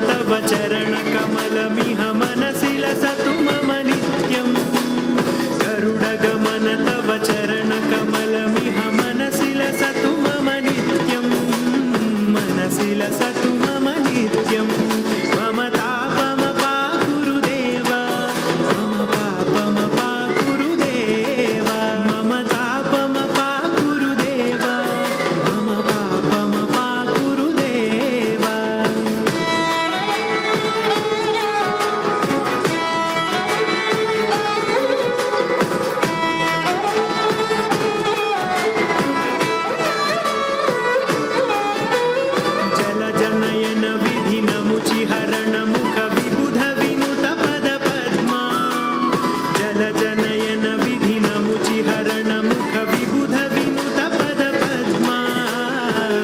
तव चरणकमलमिह मनसि लसतु मम नित्यम् गरुडगमन तव चरणकमलमिह मनसि लसतु मम नित्यम् मनसि लसतु मम नित्यम् मम तापमपाकुरुदेव मम पापमपाकुरुदेव मम तापमपाकुरुदेव मम पापमपाकुरुदेव जलजनयन विधिनमुचिहरण मुख विबुध विनुत पद पद्मा जलजनयन विधिनमुचिहरण मुख विबुध विनुत पद पद्मा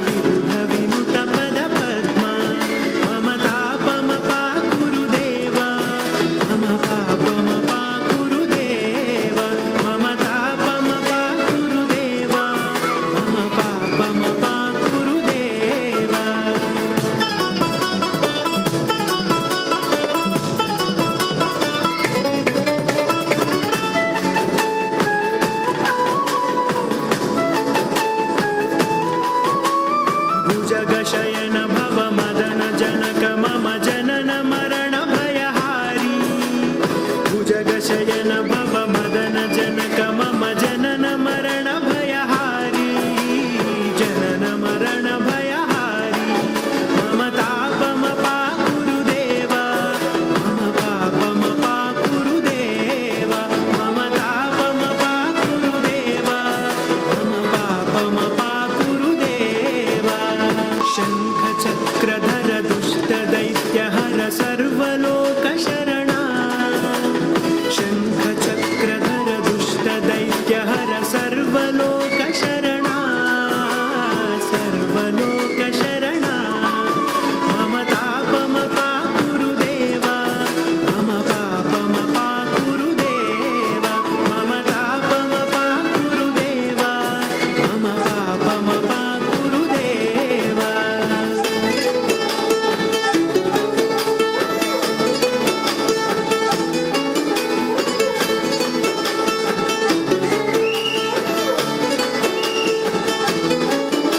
विबुध विनुत पद पद्मा मम तापमपाकुरुदेव मम पापमपाकुरुदेव मम तापमपाकुरुदेव मम पापमपाकुरुदेव भुजगशयन भव मदन जनक मम जनन मरण भयहारी भुजगशयन भव मदन जनक मम जनन मरण भयहारी जनन मरण भयहारी मम तापमपाकुरुदेव मम पापमपाकुरुदेव मम तापमपाकुरुदेव मम पापमपाकुरुदेव शङ्खचक्रधर दुष्टदैत्यहर सर्वलोकशरणा शङ्खचक्रधर दुष्टदैत्यहर सर्वलोकशरणा सर्वलोकशरणा मम तापमपाकुरुदेव मम पापमपाकुरुदेव मम तापमपाकुरुदेव मम पापमपाकुरुदेव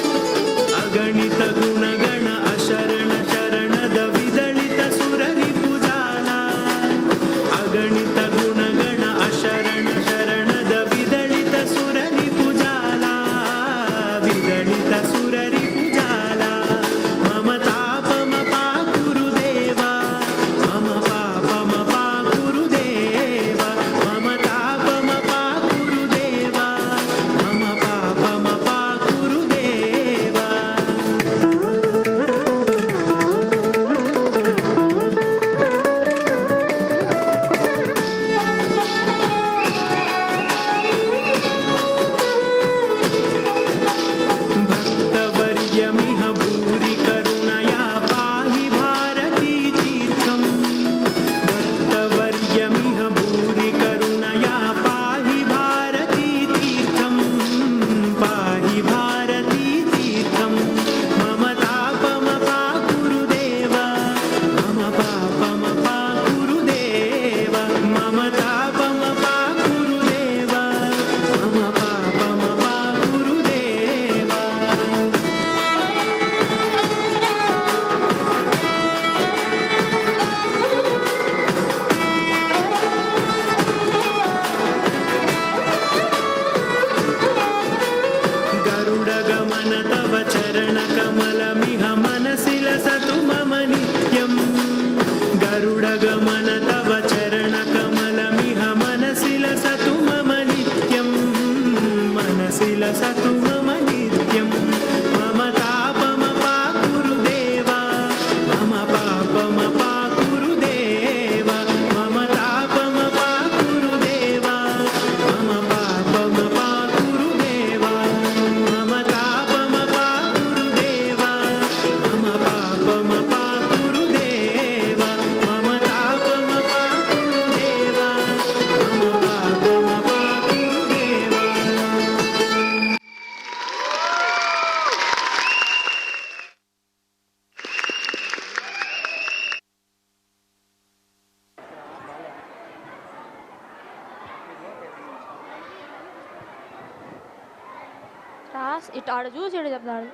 अगणित गुणगण अशरण शरणद विदलित सुररिपुजाला अगणित गुणगण अशरण शरणद विदलित सुररिपुजाला विदलित सुररिपुजाला मम तापमपाकुरुदेव मम पापमपाकुरुदेव मम तापमपाकुरुदेव मम पापमपाकुरुदेव भक्तवर्यमिह भूरि करुणया पाहि भारती तीर्थम् भक्तवर्यमिह भूरि करुणया पाहि भारती तीर्थम् पाहि भारती तीर्थम् मम तापमपाकुरुदेव मम पापमपाकुरुदेव मम तापमपाकुरुदेव मम पापमपाकुरुदेव गरुडगमन तव चरणकमलमिह मनसि लसतु मम नित्यम् गरुडगमन तव चरणकमलमिह मनसि लसतु मम नित्यम् मनसि लसतु मम नित्यम् मम तापमपाकुरुदेव मम पापमपाकुरुदेव मम तापमपाकुरुदेव मम पापमपाकुरुदेव मम तापमपाकुरुदेव मम पापमपाकुरुदेव मम ताप టాస్ ఇటు ఆడ చూసి ఇటు చెప్తాడు.